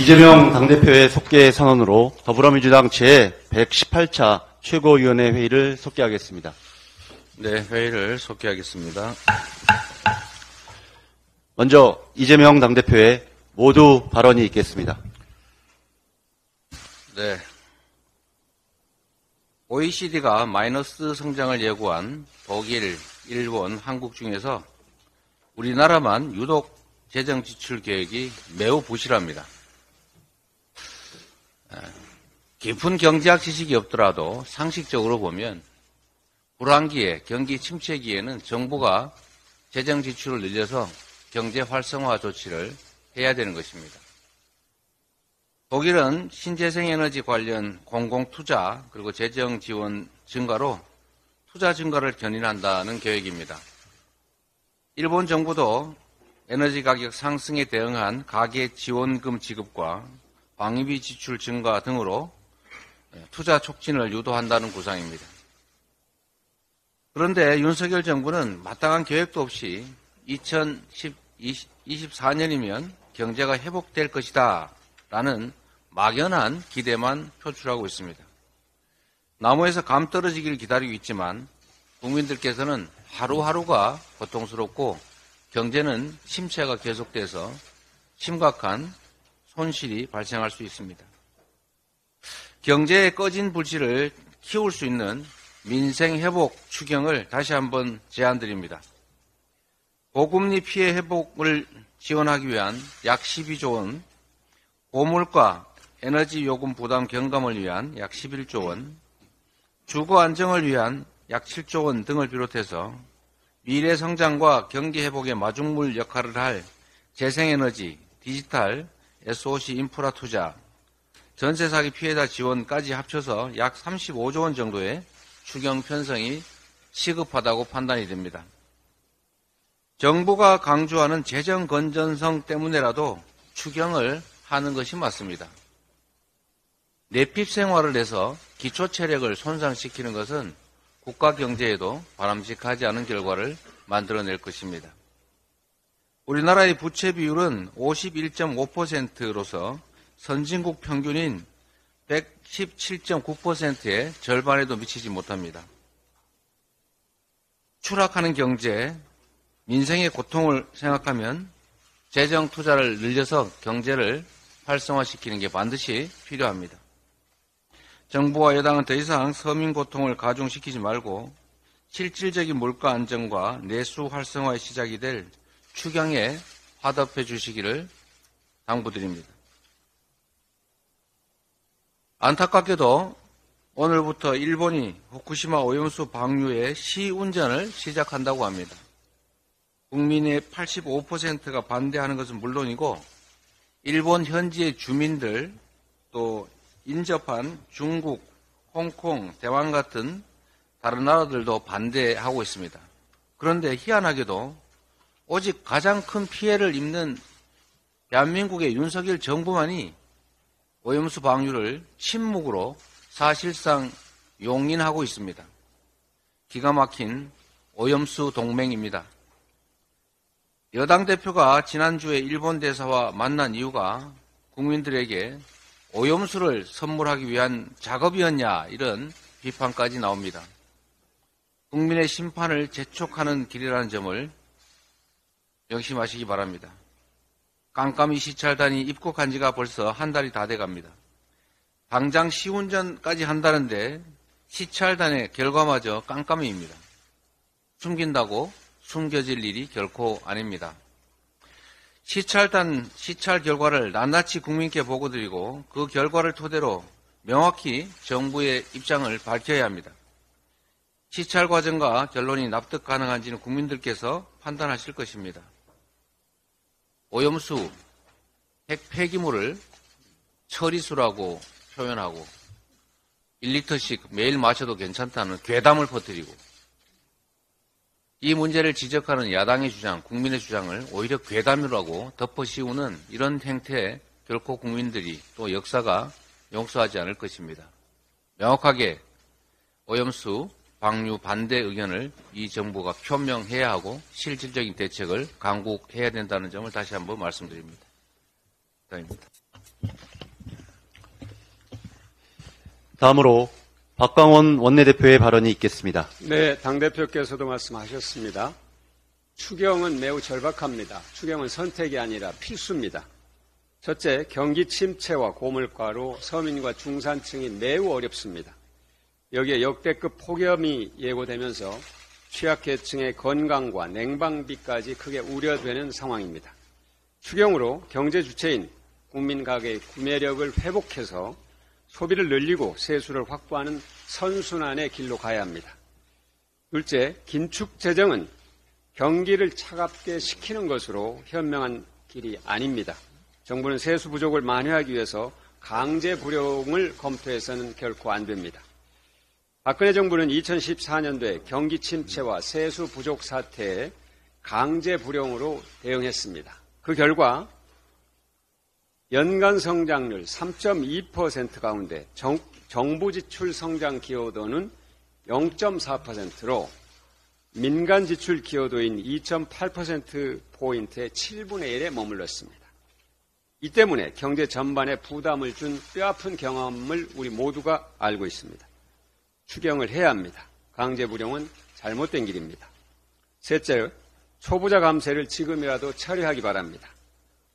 이재명 당대표의 속개 선언으로 더불어민주당 제118차 최고위원회 회의를 속개하겠습니다. 네, 회의를 속개하겠습니다. 먼저 이재명 당대표의 모두 발언이 있겠습니다. 네. OECD가 마이너스 성장을 예고한 독일, 일본, 한국 중에서 우리나라만 유독 재정 지출 계획이 매우 부실합니다. 깊은 경제학 지식이 없더라도 상식적으로 보면 불황기에, 경기 침체기에는 정부가 재정 지출을 늘려서 경제 활성화 조치를 해야 되는 것입니다. 독일은 신재생에너지 관련 공공투자 그리고 재정 지원 증가로 투자 증가를 견인한다는 계획입니다. 일본 정부도 에너지 가격 상승에 대응한 가계 지원금 지급과 방위비 지출 증가 등으로 투자 촉진을 유도한다는 구상입니다. 그런데 윤석열 정부는 마땅한 계획도 없이 2024년이면 경제가 회복될 것이다 라는 막연한 기대만 표출하고 있습니다. 나무에서 감 떨어지기를 기다리고 있지만 국민들께서는 하루하루가 고통스럽고 경제는 침체가 계속돼서 심각한 손실이 발생할 수 있습니다. 경제의 꺼진 불씨를 키울 수 있는 민생회복 추경을 다시 한번 제안드립니다. 고금리 피해 회복을 지원하기 위한 약 12조 원, 고물가 에너지 요금 부담 경감을 위한 약 11조 원, 주거 안정을 위한 약 7조 원 등을 비롯해서 미래 성장과 경기 회복의 마중물 역할을 할 재생에너지, 디지털, SOC 인프라 투자, 전세 사기 피해자 지원까지 합쳐서 약 35조 원 정도의 추경 편성이 시급하다고 판단이 됩니다. 정부가 강조하는 재정 건전성 때문에라도 추경을 하는 것이 맞습니다. 내핍 생활을 해서 기초 체력을 손상시키는 것은 국가 경제에도 바람직하지 않은 결과를 만들어낼 것입니다. 우리나라의 부채 비율은 51.5%로서 선진국 평균인 117.9%의 절반에도 미치지 못합니다. 추락하는 경제, 민생의 고통을 생각하면 재정 투자를 늘려서 경제를 활성화시키는 게 반드시 필요합니다. 정부와 여당은 더 이상 서민 고통을 가중시키지 말고 실질적인 물가 안정과 내수 활성화의 시작이 될 추경에 화답해 주시기를 당부드립니다. 안타깝게도 오늘부터 일본이 후쿠시마 오염수 방류의 시운전을 시작한다고 합니다. 국민의 85%가 반대하는 것은 물론이고 일본 현지의 주민들 또 인접한 중국, 홍콩, 대만 같은 다른 나라들도 반대하고 있습니다. 그런데 희한하게도 오직 가장 큰 피해를 입는 대한민국의 윤석열 정부만이 오염수 방류를 침묵으로 사실상 용인하고 있습니다. 기가 막힌 오염수 동맹입니다. 여당 대표가 지난주에 일본 대사와 만난 이유가 국민들에게 오염수를 선물하기 위한 작업이었냐 이런 비판까지 나옵니다. 국민의 심판을 재촉하는 길이라는 점을 명심하시기 바랍니다. 깜깜이 시찰단이 입국한 지가 벌써 한 달이 다 돼갑니다. 당장 시운전까지 한다는데 시찰단의 결과마저 깜깜이입니다. 숨긴다고 숨겨질 일이 결코 아닙니다. 시찰 결과를 낱낱이 국민께 보고드리고 그 결과를 토대로 명확히 정부의 입장을 밝혀야 합니다. 시찰 과정과 결론이 납득 가능한지는 국민들께서 판단하실 것입니다. 오염수, 핵 폐기물을 처리수라고 표현하고 1리터씩 매일 마셔도 괜찮다는 괴담을 퍼뜨리고 이 문제를 지적하는 야당의 주장, 국민의 주장을 오히려 괴담이라고 덮어씌우는 이런 행태에 결코 국민들이 또 역사가 용서하지 않을 것입니다. 명확하게 오염수 방류 반대 의견을 이 정부가 표명해야 하고 실질적인 대책을 강구해야 된다는 점을 다시 한번 말씀드립니다. 이상입니다. 다음으로 박광원 원내대표의 발언이 있겠습니다. 네, 당대표께서도 말씀하셨습니다. 추경은 매우 절박합니다. 추경은 선택이 아니라 필수입니다. 첫째, 경기 침체와 고물가로 서민과 중산층이 매우 어렵습니다. 여기에 역대급 폭염이 예고되면서 취약계층의 건강과 냉방비까지 크게 우려되는 상황입니다. 추경으로 경제 주체인 국민 가계의 구매력을 회복해서 소비를 늘리고 세수를 확보하는 선순환의 길로 가야 합니다. 둘째, 긴축 재정은 경기를 차갑게 식히는 것으로 현명한 길이 아닙니다. 정부는 세수 부족을 만회하기 위해서 강제 불용을 검토해서는 결코 안 됩니다. 박근혜 정부는 2014년도에 경기 침체와 세수 부족 사태에 강제 불용으로 대응했습니다. 그 결과 연간 성장률 3.2% 가운데 정부 지출 성장 기여도는 0.4%로 민간 지출 기여도인 2.8%포인트의 7분의 1에 머물렀습니다. 이 때문에 경제 전반에 부담을 준 뼈아픈 경험을 우리 모두가 알고 있습니다. 추경을 해야 합니다. 강제 불용은 잘못된 길입니다. 셋째, 초부자 감세를 지금이라도 처리하기 바랍니다.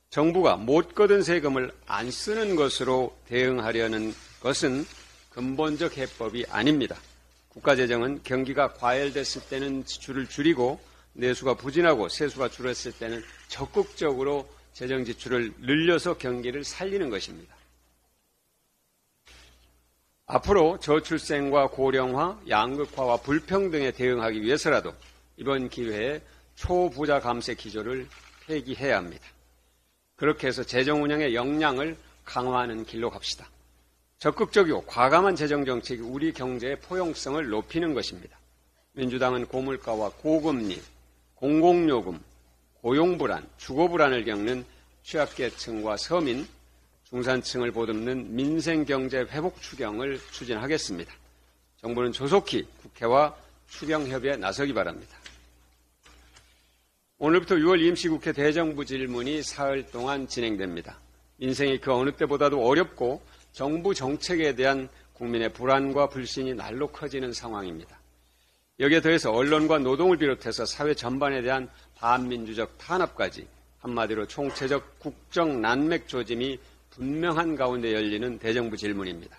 정부가 못 거둔 세금을 안 쓰는 것으로 대응하려는 것은 근본적 해법이 아닙니다. 국가재정은 경기가 과열됐을 때는 지출을 줄이고 내수가 부진하고 세수가 줄었을 때는 적극적으로 재정 지출을 늘려서 경기를 살리는 것입니다. 앞으로 저출생과 고령화, 양극화와 불평등에 대응하기 위해서라도 이번 기회에 초부자 감세 기조를 폐기해야 합니다. 그렇게 해서 재정 운영의 역량을 강화하는 길로 갑시다. 적극적이고 과감한 재정 정책이 우리 경제의 포용성을 높이는 것입니다. 민주당은 고물가와 고금리, 공공요금, 고용불안, 주거불안을 겪는 취약계층과 서민, 중산층을 보듬는 민생경제 회복 추경을 추진하겠습니다. 정부는 조속히 국회와 추경협의에 나서기 바랍니다. 오늘부터 6월 임시국회 대정부 질문이 사흘 동안 진행됩니다. 민생이 그 어느 때보다도 어렵고 정부 정책에 대한 국민의 불안과 불신이 날로 커지는 상황입니다. 여기에 더해서 언론과 노동을 비롯해서 사회 전반에 대한 반민주적 탄압까지 한마디로 총체적 국정 난맥 조짐이 분명한 가운데 열리는 대정부 질문입니다.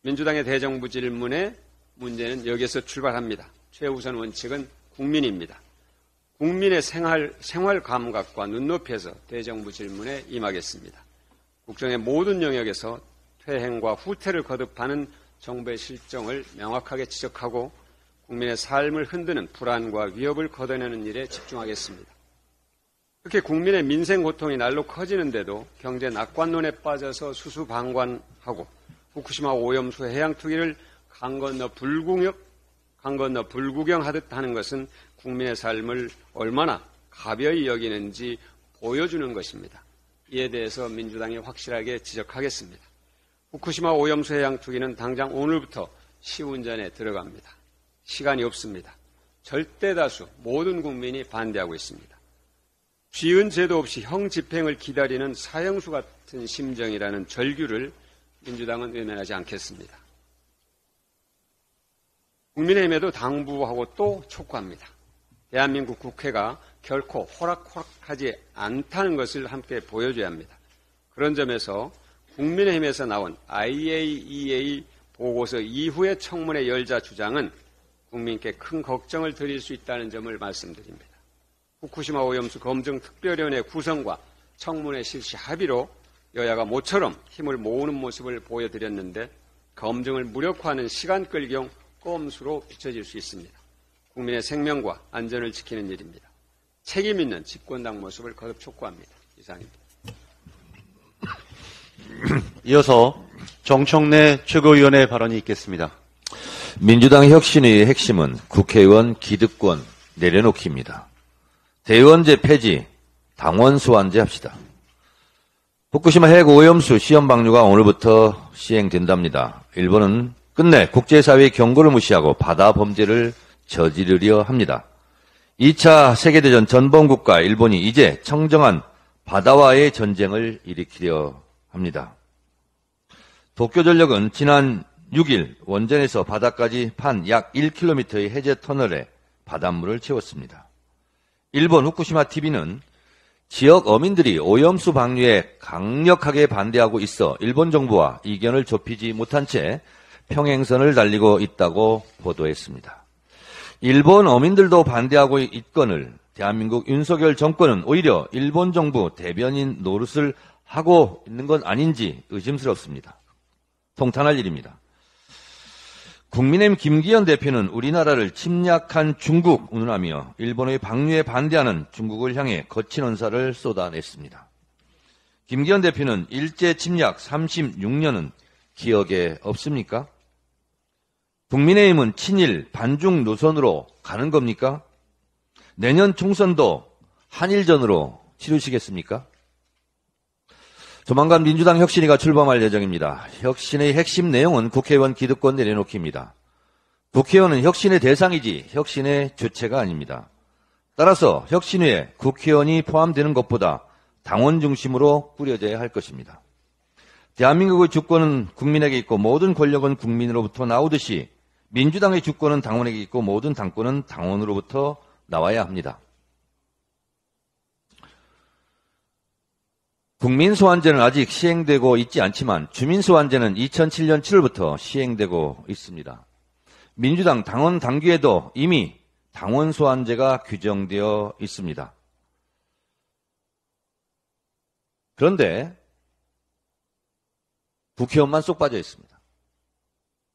민주당의 대정부 질문의 문제는 여기에서 출발합니다. 최우선 원칙은 국민입니다. 국민의 생활 감각과 눈높이에서 대정부 질문에 임하겠습니다. 국정의 모든 영역에서 퇴행과 후퇴를 거듭하는 정부의 실정을 명확하게 지적하고 국민의 삶을 흔드는 불안과 위협을 걷어내는 일에 집중하겠습니다. 그렇게 국민의 민생 고통이 날로 커지는데도 경제 낙관론에 빠져서 수수방관하고 후쿠시마 오염수 해양 투기를 강 건너 불구경하듯 하는 것은 국민의 삶을 얼마나 가벼이 여기는지 보여주는 것입니다. 이에 대해서 민주당이 확실하게 지적하겠습니다. 후쿠시마 오염수 해양 투기는 당장 오늘부터 시운전에 들어갑니다. 시간이 없습니다. 절대 다수 모든 국민이 반대하고 있습니다. 쥐은 죄도 없이 형 집행을 기다리는 사형수 같은 심정이라는 절규를 민주당은 외면하지 않겠습니다. 국민의힘에도 당부하고 또 촉구합니다. 대한민국 국회가 결코 호락호락하지 않다는 것을 함께 보여줘야 합니다. 그런 점에서 국민의힘에서 나온 IAEA 보고서 이후의 청문회 열자 주장은 국민께 큰 걱정을 드릴 수 있다는 점을 말씀드립니다. 후쿠시마 오염수 검증특별위원회 구성과 청문회 실시 합의로 여야가 모처럼 힘을 모으는 모습을 보여드렸는데 검증을 무력화하는 시간 끌기용 꼼수로 비춰질 수 있습니다. 국민의 생명과 안전을 지키는 일입니다. 책임 있는 집권당 모습을 거듭 촉구합니다. 이상입니다. 이어서 정청래 최고위원의 발언이 있겠습니다. 민주당의 혁신의 핵심은 국회의원 기득권 내려놓기입니다. 대의원제 폐지, 당원 소환제 합시다. 후쿠시마 핵 오염수 시험 방류가 오늘부터 시행된답니다. 일본은 끝내 국제사회의 경고를 무시하고 바다 범죄를 저지르려 합니다. 2차 세계대전 전범국가 일본이 이제 청정한 바다와의 전쟁을 일으키려 합니다. 도쿄전력은 지난 6일 원전에서 바다까지 판 약 1km의 해제 터널에 바닷물을 채웠습니다. 일본 후쿠시마 TV는 지역 어민들이 오염수 방류에 강력하게 반대하고 있어 일본 정부와 이견을 좁히지 못한 채 평행선을 달리고 있다고 보도했습니다. 일본 어민들도 반대하고 있건을 대한민국 윤석열 정권은 오히려 일본 정부 대변인 노릇을 하고 있는 건 아닌지 의심스럽습니다. 통탄할 일입니다. 국민의힘 김기현 대표는 우리나라를 침략한 중국 운운하며 일본의 방류에 반대하는 중국을 향해 거친 언사를 쏟아냈습니다. 김기현 대표는 일제 침략 36년은 기억에 없습니까? 국민의힘은 친일 반중 노선으로 가는 겁니까? 내년 총선도 한일전으로 치르시겠습니까? 조만간 민주당 혁신위가 출범할 예정입니다. 혁신의 핵심 내용은 국회의원 기득권 내려놓기입니다. 국회의원은 혁신의 대상이지 혁신의 주체가 아닙니다. 따라서 혁신위에 국회의원이 포함되는 것보다 당원 중심으로 꾸려져야 할 것입니다. 대한민국의 주권은 국민에게 있고 모든 권력은 국민으로부터 나오듯이 민주당의 주권은 당원에게 있고 모든 당권은 당원으로부터 나와야 합니다. 국민소환제는 아직 시행되고 있지 않지만 주민소환제는 2007년 7월부터 시행되고 있습니다. 민주당 당원 당규에도 이미 당원소환제가 규정되어 있습니다. 그런데 국회의원만 쏙 빠져 있습니다.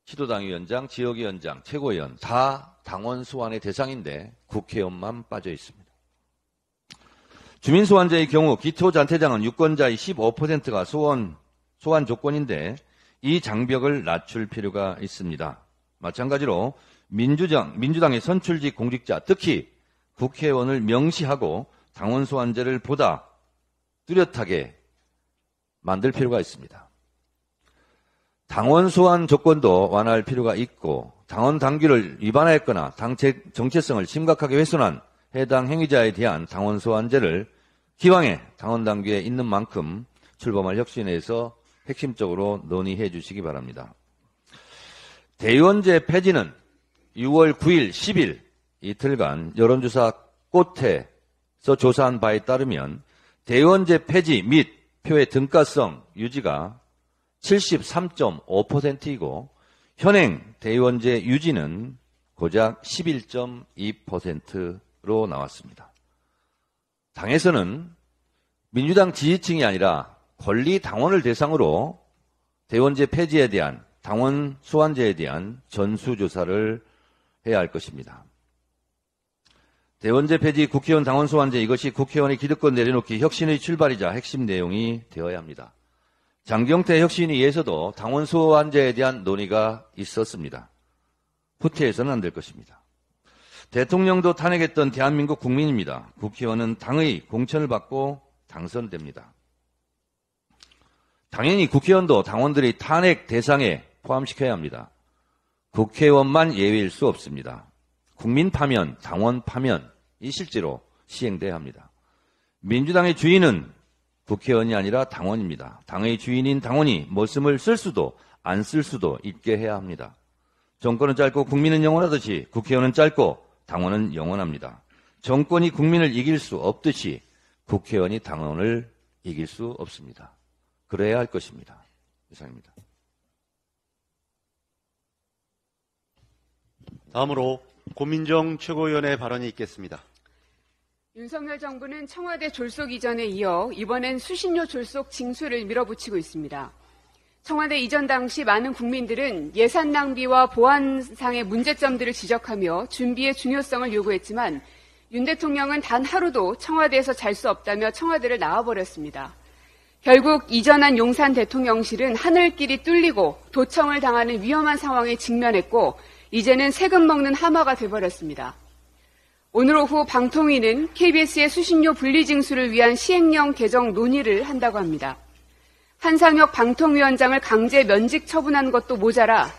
시도당위원장, 지역위원장, 최고위원 다 당원소환의 대상인데 국회의원만 빠져 있습니다. 주민소환제의 경우 기초자태장은 유권자의 15%가 소환 조건인데 이 장벽을 낮출 필요가 있습니다. 마찬가지로 민주당의 선출직 공직자, 특히 국회의원을 명시하고 당원소환제를 보다 뚜렷하게 만들 필요가 있습니다. 당원 소환 조건도 완화할 필요가 있고 당원 당규를 위반하였거나 당 정체성을 심각하게 훼손한 해당 행위자에 대한 당원 소환제를 기왕에 당원 당규에 있는 만큼 출범할 혁신에서 핵심적으로 논의해 주시기 바랍니다. 대의원제 폐지는 6월 9일, 10일 이틀간 여론조사 꽃에서 조사한 바에 따르면 대의원제 폐지 및 표의 등가성 유지가 73.5%이고 현행 대의원제 유지는 고작 11.2%로 나왔습니다. 당에서는 민주당 지지층이 아니라 권리 당원을 대상으로 대의원제 폐지에 대한 당원 소환제에 대한 전수조사를 해야 할 것입니다. 대의원제 폐지, 국회의원 당원 소환제 이것이 국회의원의 기득권 내려놓기 혁신의 출발이자 핵심 내용이 되어야 합니다. 장경태 혁신위에서도 당원 소환제에 대한 논의가 있었습니다. 후퇴해서는 안 될 것입니다. 대통령도 탄핵했던 대한민국 국민입니다. 국회의원은 당의 공천을 받고 당선됩니다. 당연히 국회의원도 당원들의 탄핵 대상에 포함시켜야 합니다. 국회의원만 예외일 수 없습니다. 국민 파면, 당원 파면이 실제로 시행돼야 합니다. 민주당의 주인은 국회의원이 아니라 당원입니다. 당의 주인인 당원이 머슴을 쓸 수도 안 쓸 수도 있게 해야 합니다. 정권은 짧고 국민은 영원하듯이 국회의원은 짧고 당원은 영원합니다. 정권이 국민을 이길 수 없듯이 국회의원이 당원을 이길 수 없습니다. 그래야 할 것입니다. 이상입니다. 다음으로 고민정 최고위원의 발언이 있겠습니다. 윤석열 정부는 청와대 졸속 이전에 이어 이번엔 수신료 졸속 징수를 밀어붙이고 있습니다. 청와대 이전 당시 많은 국민들은 예산 낭비와 보안상의 문제점들을 지적하며 준비의 중요성을 요구했지만 윤 대통령은 단 하루도 청와대에서 잘 수 없다며 청와대를 나와버렸습니다. 결국 이전한 용산 대통령실은 하늘길이 뚫리고 도청을 당하는 위험한 상황에 직면했고 이제는 세금 먹는 하마가 돼버렸습니다. 오늘 오후 방통위는 KBS의 수신료 분리징수를 위한 시행령 개정 논의를 한다고 합니다. 한상혁 방통위원장을 강제 면직 처분한 것도 모자라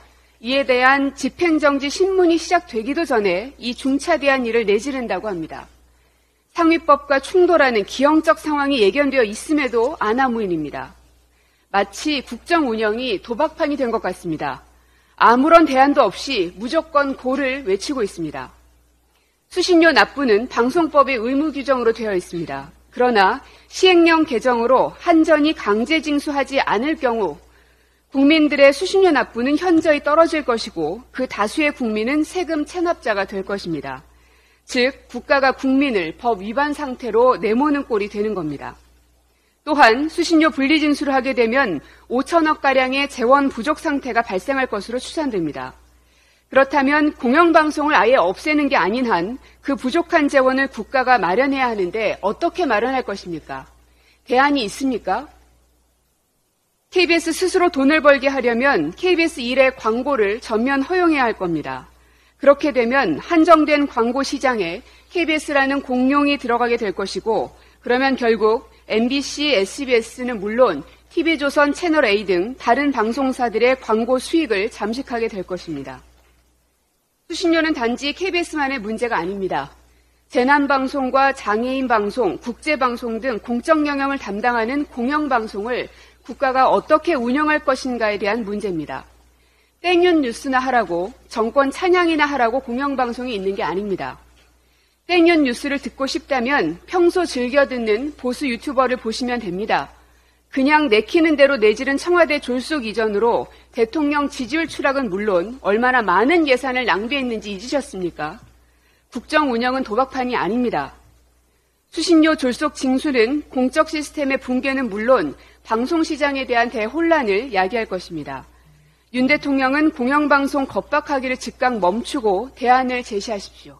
이에 대한 집행정지 신문이 시작되기도 전에 이 중차대한 일을 내지른다고 합니다. 상위법과 충돌하는 기형적 상황이 예견되어 있음에도 아나무인입니다. 마치 국정 운영이 도박판이 된 것 같습니다. 아무런 대안도 없이 무조건 고를 외치고 있습니다. 수신료 납부는 방송법의 의무 규정으로 되어 있습니다. 그러나 시행령 개정으로 한전이 강제 징수하지 않을 경우 국민들의 수신료 납부는 현저히 떨어질 것이고 그 다수의 국민은 세금 체납자가 될 것입니다. 즉 국가가 국민을 법 위반 상태로 내모는 꼴이 되는 겁니다. 또한 수신료 분리징수를 하게 되면 5천억가량의 재원 부족 상태가 발생할 것으로 추산됩니다. 그렇다면 공영방송을 아예 없애는 게 아닌 한 그 부족한 재원을 국가가 마련해야 하는데 어떻게 마련할 것입니까? 대안이 있습니까? KBS 스스로 돈을 벌게 하려면 KBS 1의 광고를 전면 허용해야 할 겁니다. 그렇게 되면 한정된 광고 시장에 KBS라는 공룡이 들어가게 될 것이고 그러면 결국 MBC, SBS는 물론 TV조선, 채널A 등 다른 방송사들의 광고 수익을 잠식하게 될 것입니다. 수신료는 단지 KBS만의 문제가 아닙니다. 재난방송과 장애인방송, 국제방송 등 공적 영역을 담당하는 공영방송을 국가가 어떻게 운영할 것인가에 대한 문제입니다. 땡윤 뉴스나 하라고 정권 찬양이나 하라고 공영방송이 있는 게 아닙니다. 땡윤 뉴스를 듣고 싶다면 평소 즐겨 듣는 보수 유튜버를 보시면 됩니다. 그냥 내키는 대로 내지른 청와대 졸속 이전으로 대통령 지지율 추락은 물론 얼마나 많은 예산을 낭비했는지 잊으셨습니까? 국정 운영은 도박판이 아닙니다. 수신료 졸속 징수는 공적 시스템의 붕괴는 물론 방송시장에 대한 대혼란을 야기할 것입니다. 윤 대통령은 공영방송 겁박하기를 즉각 멈추고 대안을 제시하십시오.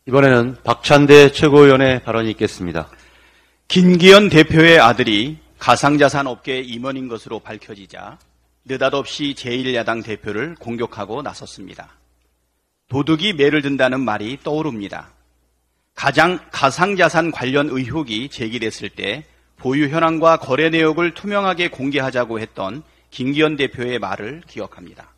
이번에는 박찬대 최고위원의 발언이 있겠습니다. 김기현 대표의 아들이 가상자산 업계의 임원인 것으로 밝혀지자 느닷없이 제1야당 대표를 공격하고 나섰습니다. 도둑이 매를 든다는 말이 떠오릅니다. 가상자산 관련 의혹이 제기됐을 때 보유 현황과 거래 내역을 투명하게 공개하자고 했던 김기현 대표의 말을 기억합니다.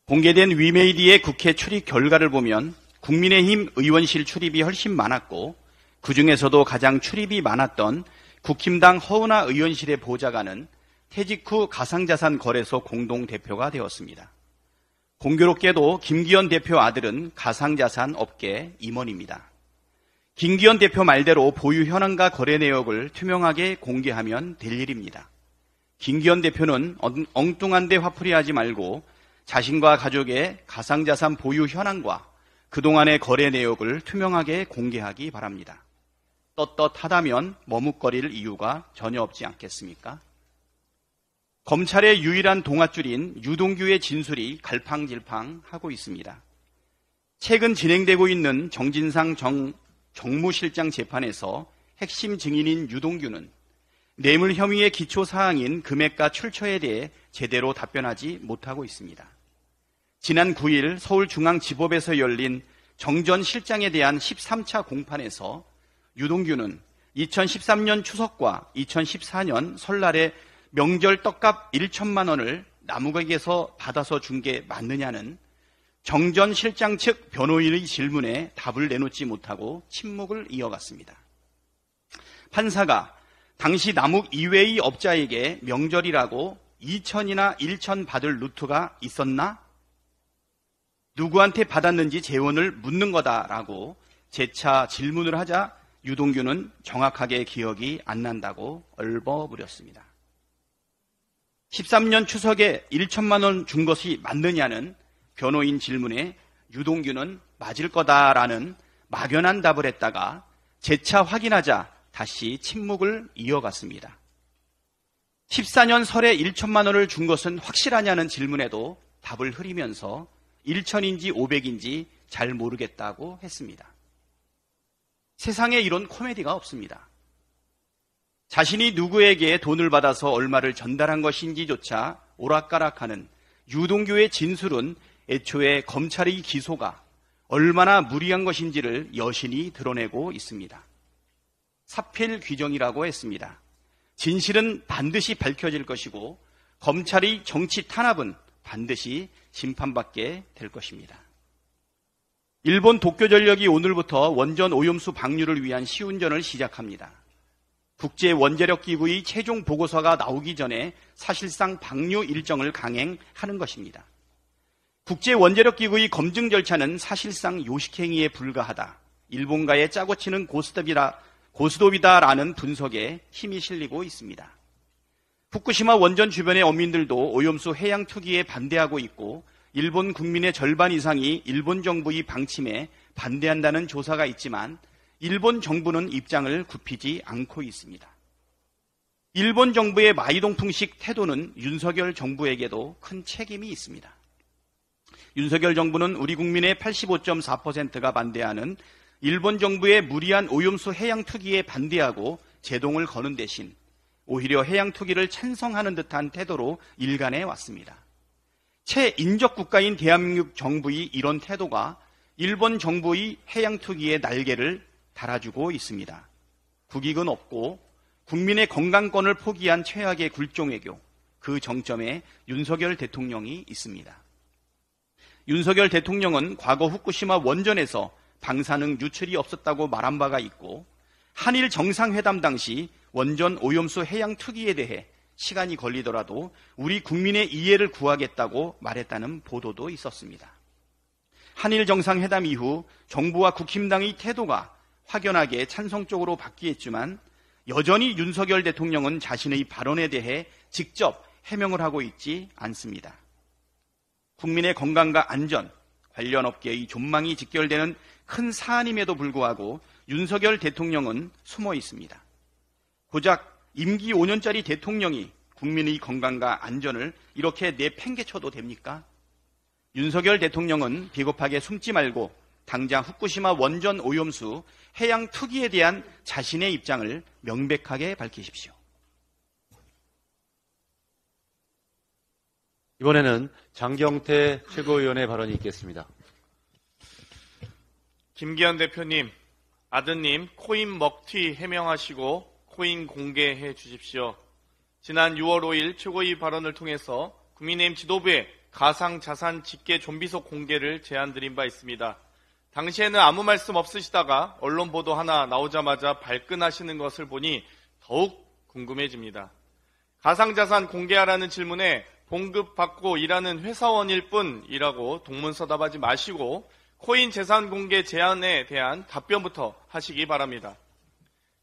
공개된 위메이디의 국회 출입 결과를 보면 국민의힘 의원실 출입이 훨씬 많았고 그중에서도 가장 출입이 많았던 국힘당 허은하 의원실의 보좌관은 퇴직 후 가상자산 거래소 공동대표가 되었습니다. 공교롭게도 김기현 대표 아들은 가상자산 업계 임원입니다. 김기현 대표 말대로 보유 현황과 거래 내역을 투명하게 공개하면 될 일입니다. 김기현 대표는 엉뚱한 데 화풀이하지 말고 자신과 가족의 가상자산 보유 현황과 그동안의 거래 내역을 투명하게 공개하기 바랍니다. 떳떳하다면 머뭇거릴 이유가 전혀 없지 않겠습니까? 검찰의 유일한 동아줄인 유동규의 진술이 갈팡질팡하고 있습니다. 최근 진행되고 있는 정진상 정무실장 재판에서 핵심 증인인 유동규는 뇌물 혐의의 기초 사항인 금액과 출처에 대해 제대로 답변하지 못하고 있습니다. 지난 9일 서울중앙지법에서 열린 정 전 실장에 대한 13차 공판에서 유동규는 2013년 추석과 2014년 설날에 명절 떡값 1천만 원을 남욱에게서 받아서 준 게 맞느냐는 정 전 실장 측 변호인의 질문에 답을 내놓지 못하고 침묵을 이어갔습니다. 판사가 당시 남욱 이외의 업자에게 명절이라고 2천이나 1천 받을 루트가 있었나? 누구한테 받았는지 재원을 묻는 거다라고 재차 질문을 하자 유동규는 정확하게 기억이 안 난다고 얼버무렸습니다. 13년 추석에 1천만 원 준 것이 맞느냐는 변호인 질문에 유동규는 맞을 거다라는 막연한 답을 했다가 재차 확인하자 다시 침묵을 이어갔습니다. 14년 설에 1천만 원을 준 것은 확실하냐는 질문에도 답을 흐리면서 1천인지 500인지 잘 모르겠다고 했습니다. 세상에 이런 코미디가 없습니다. 자신이 누구에게 돈을 받아서 얼마를 전달한 것인지조차 오락가락하는 유동규의 진술은 애초에 검찰의 기소가 얼마나 무리한 것인지를 여신이 드러내고 있습니다. 사필 규정이라고 했습니다. 진실은 반드시 밝혀질 것이고 검찰의 정치 탄압은 반드시 심판받게 될 것입니다. 일본 도쿄전력이 오늘부터 원전 오염수 방류를 위한 시운전을 시작합니다. 국제원자력기구의 최종 보고서가 나오기 전에 사실상 방류 일정을 강행하는 것입니다. 국제원자력기구의 검증 절차는 사실상 요식행위에 불과하다. 일본과의 짜고 치는 고스톱이다라는 분석에 힘이 실리고 있습니다. 후쿠시마 원전 주변의 어민들도 오염수 해양 투기에 반대하고 있고 일본 국민의 절반 이상이 일본 정부의 방침에 반대한다는 조사가 있지만 일본 정부는 입장을 굽히지 않고 있습니다. 일본 정부의 마이동풍식 태도는 윤석열 정부에게도 큰 책임이 있습니다. 윤석열 정부는 우리 국민의 85.4%가 반대하는 일본 정부의 무리한 오염수 해양 투기에 반대하고 제동을 거는 대신 오히려 해양 투기를 찬성하는 듯한 태도로 일관해 왔습니다. 최인적 국가인 대한민국 정부의 이런 태도가 일본 정부의 해양 투기의 날개를 달아주고 있습니다. 국익은 없고 국민의 건강권을 포기한 최악의 굴종외교, 그 정점에 윤석열 대통령이 있습니다. 윤석열 대통령은 과거 후쿠시마 원전에서 방사능 유출이 없었다고 말한 바가 있고 한일 정상회담 당시 원전 오염수 해양 투기에 대해 시간이 걸리더라도 우리 국민의 이해를 구하겠다고 말했다는 보도도 있었습니다. 한일 정상회담 이후 정부와 국힘당의 태도가 확연하게 찬성 쪽으로 바뀌었지만 여전히 윤석열 대통령은 자신의 발언에 대해 직접 해명을 하고 있지 않습니다. 국민의 건강과 안전, 관련 업계의 존망이 직결되는 큰 사안임에도 불구하고 윤석열 대통령은 숨어 있습니다. 고작 임기 5년짜리 대통령이 국민의 건강과 안전을 이렇게 내팽개쳐도 됩니까? 윤석열 대통령은 비겁하게 숨지 말고 당장 후쿠시마 원전 오염수 해양 투기에 대한 자신의 입장을 명백하게 밝히십시오. 이번에는 장경태 최고위원의 발언이 있겠습니다. 김기현 대표님, 아드님 코인 먹튀 해명하시고 코인 공개해 주십시오. 지난 6월 5일 최고위 발언을 통해서 국민의힘 지도부에 가상자산 직계 좀비속 공개를 제안드린 바 있습니다. 당시에는 아무 말씀 없으시다가 언론 보도 하나 나오자마자 발끈하시는 것을 보니 더욱 궁금해집니다. 가상자산 공개하라는 질문에 봉급받고 일하는 회사원일 뿐이라고 동문서답하지 마시고 코인 재산 공개 제안에 대한 답변부터 하시기 바랍니다.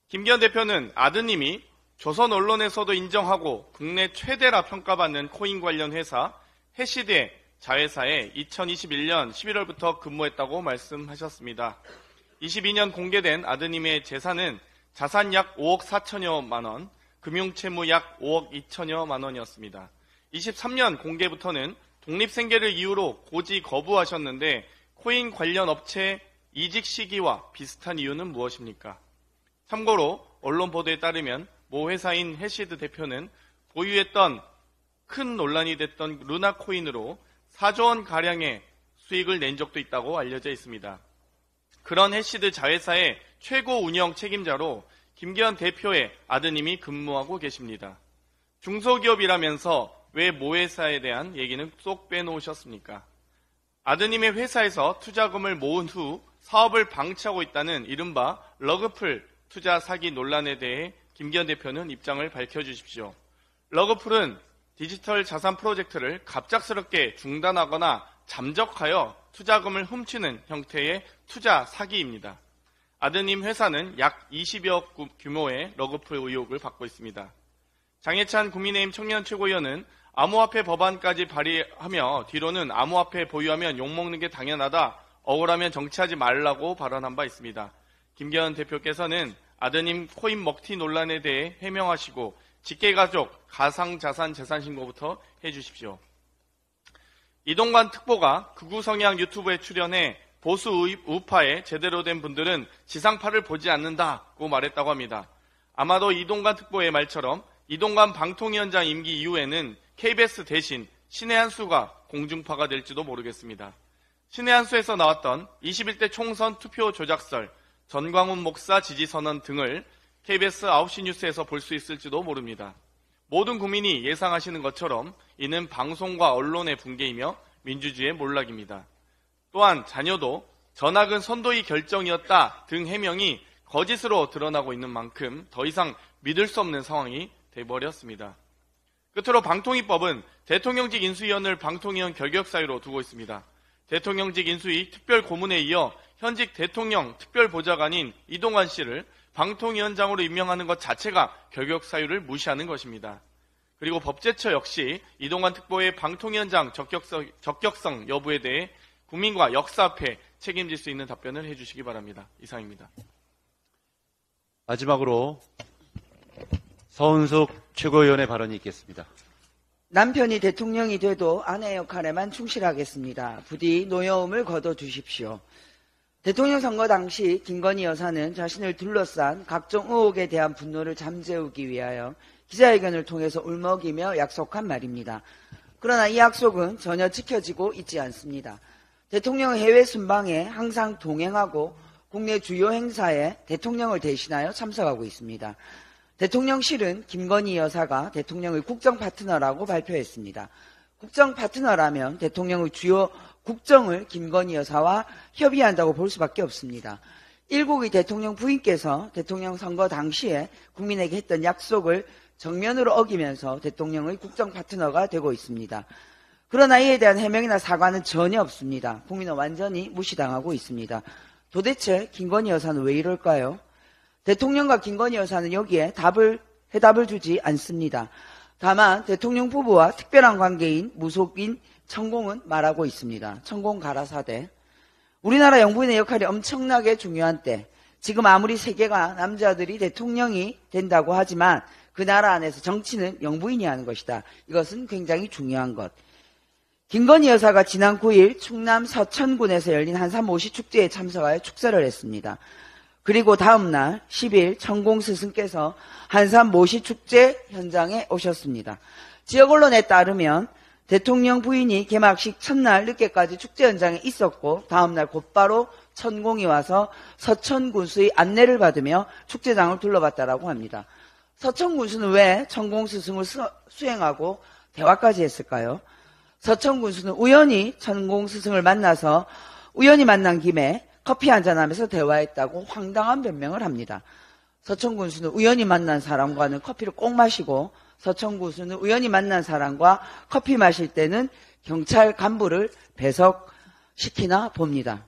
김기현 대표는 아드님이 조선 언론에서도 인정하고 국내 최대라 평가받는 코인 관련 회사 해시드의 자회사에 2021년 11월부터 근무했다고 말씀하셨습니다. 22년 공개된 아드님의 재산은 자산 약 5억 4천여만 원, 금융채무 약 5억 2천여만 원이었습니다. 23년 공개부터는 독립생계를 이유로 고지 거부하셨는데 코인 관련 업체 이직 시기와 비슷한 이유는 무엇입니까? 참고로 언론 보도에 따르면 모 회사인 해시드 대표는 보유했던 큰 논란이 됐던 루나코인으로 4조 원 가량의 수익을 낸 적도 있다고 알려져 있습니다. 그런 해시드 자회사의 최고 운영 책임자로 김기현 대표의 아드님이 근무하고 계십니다. 중소기업이라면서 왜 모 회사에 대한 얘기는 쏙 빼놓으셨습니까? 아드님의 회사에서 투자금을 모은 후 사업을 방치하고 있다는 이른바 러그풀 투자 사기 논란에 대해 김기현 대표는 입장을 밝혀주십시오. 러그풀은 디지털 자산 프로젝트를 갑작스럽게 중단하거나 잠적하여 투자금을 훔치는 형태의 투자 사기입니다. 아드님 회사는 약 20여 규모의 러그풀 의혹을 받고 있습니다. 장해찬 국민의힘 청년 최고위원은 암호화폐 법안까지 발의하며 뒤로는 암호화폐 보유하면 욕먹는 게 당연하다, 억울하면 정치하지 말라고 발언한 바 있습니다. 김기현 대표께서는 아드님 코인 먹튀 논란에 대해 해명하시고 직계가족 가상자산 재산신고부터 해주십시오. 이동관 특보가 극우 성향 유튜브에 출연해 보수 우파에 제대로 된 분들은 지상파를 보지 않는다고 말했다고 합니다. 아마도 이동관 특보의 말처럼 이동관 방통위원장 임기 이후에는 KBS 대신 신의 한수가 공중파가 될지도 모르겠습니다. 신의 한수에서 나왔던 21대 총선 투표 조작설, 전광훈 목사 지지선언 등을 KBS 9시 뉴스에서 볼 수 있을지도 모릅니다. 모든 국민이 예상하시는 것처럼 이는 방송과 언론의 붕괴이며 민주주의의 몰락입니다. 또한 자녀도 전학은 선도의 결정이었다 등 해명이 거짓으로 드러나고 있는 만큼 더 이상 믿을 수 없는 상황이 돼버렸습니다. 끝으로 방통위법은 대통령직 인수위원을 방통위원 결격 사유로 두고 있습니다. 대통령직 인수위 특별고문에 이어 현직 대통령 특별보좌관인 이동관 씨를 방통위원장으로 임명하는 것 자체가 결격 사유를 무시하는 것입니다. 그리고 법제처 역시 이동관 특보의 방통위원장 적격성 여부에 대해 국민과 역사 앞에 책임질 수 있는 답변을 해주시기 바랍니다. 이상입니다. 마지막으로 서은숙 최고위원의 발언이 있겠습니다. 남편이 대통령이 돼도 아내 역할에만 충실하겠습니다. 부디 노여움을 거둬주십시오. 대통령 선거 당시 김건희 여사는 자신을 둘러싼 각종 의혹에 대한 분노를 잠재우기 위하여 기자회견을 통해서 울먹이며 약속한 말입니다. 그러나 이 약속은 전혀 지켜지고 있지 않습니다. 대통령 해외 순방에 항상 동행하고 국내 주요 행사에 대통령을 대신하여 참석하고 있습니다. 대통령실은 김건희 여사가 대통령의 국정 파트너라고 발표했습니다. 국정 파트너라면 대통령의 주요 국정을 김건희 여사와 협의한다고 볼 수밖에 없습니다. 일국의 대통령 부인께서 대통령 선거 당시에 국민에게 했던 약속을 정면으로 어기면서 대통령의 국정 파트너가 되고 있습니다. 그러나 이에 대한 해명이나 사과는 전혀 없습니다. 국민은 완전히 무시당하고 있습니다. 도대체 김건희 여사는 왜 이럴까요? 대통령과 김건희 여사는 여기에 해답을 주지 않습니다. 다만 대통령 부부와 특별한 관계인 무속인 천공은 말하고 있습니다. 천공 가라사대. 우리나라 영부인의 역할이 엄청나게 중요한 때, 지금 아무리 세계가 남자들이 대통령이 된다고 하지만 그 나라 안에서 정치는 영부인이 하는 것이다. 이것은 굉장히 중요한 것. 김건희 여사가 지난 9일 충남 서천군에서 열린 한산 모시 축제에 참석하여 축사를 했습니다. 그리고 다음 날 10일 천공 스승께서 한산 모시 축제 현장에 오셨습니다. 지역 언론에 따르면 대통령 부인이 개막식 첫날 늦게까지 축제 현장에 있었고 다음 날 곧바로 천공이 와서 서천군수의 안내를 받으며 축제장을 둘러봤다라고 합니다. 서천군수는 왜 천공 스승을 수행하고 대화까지 했을까요? 서천군수는 우연히 천공 스승을 만나서 우연히 만난 김에 커피 한잔하면서 대화했다고 황당한 변명을 합니다. 서천군수는 우연히 만난 사람과는 커피를 꼭 마시고 서천군수는 우연히 만난 사람과 커피 마실 때는 경찰 간부를 배석시키나 봅니다.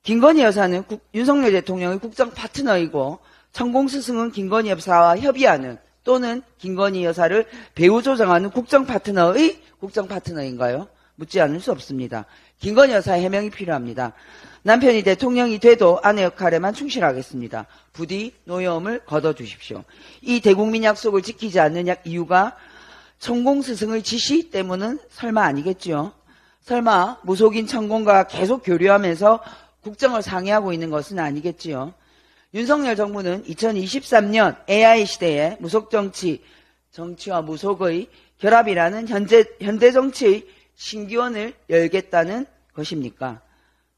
김건희 여사는 윤석열 대통령의 국정 파트너이고 천공 스승은 김건희 여사와 협의하는 또는 김건희 여사를 배후 조정하는 국정 파트너인가요? 묻지 않을 수 없습니다. 김건희 여사의 해명이 필요합니다. 남편이 대통령이 돼도 아내 역할에만 충실하겠습니다. 부디 노여움을 거둬주십시오. 이 대국민 약속을 지키지 않는 이유가 천공 스승의 지시 때문은 설마 아니겠지요? 설마 무속인 천공과 계속 교류하면서 국정을 상의하고 있는 것은 아니겠지요? 윤석열 정부는 2023년 AI 시대에 정치와 무속의 결합이라는 현대 정치의 신기원을 열겠다는 것입니까?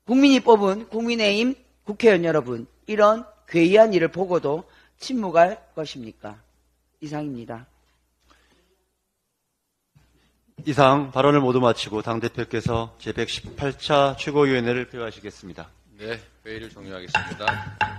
국민이 뽑은 국민의힘 국회의원 여러분, 이런 괴이한 일을 보고도 침묵할 것입니까? 이상입니다. 이상 발언을 모두 마치고 당대표께서 제118차 최고위원회를 폐회하시겠습니다. 네, 회의를 종료하겠습니다.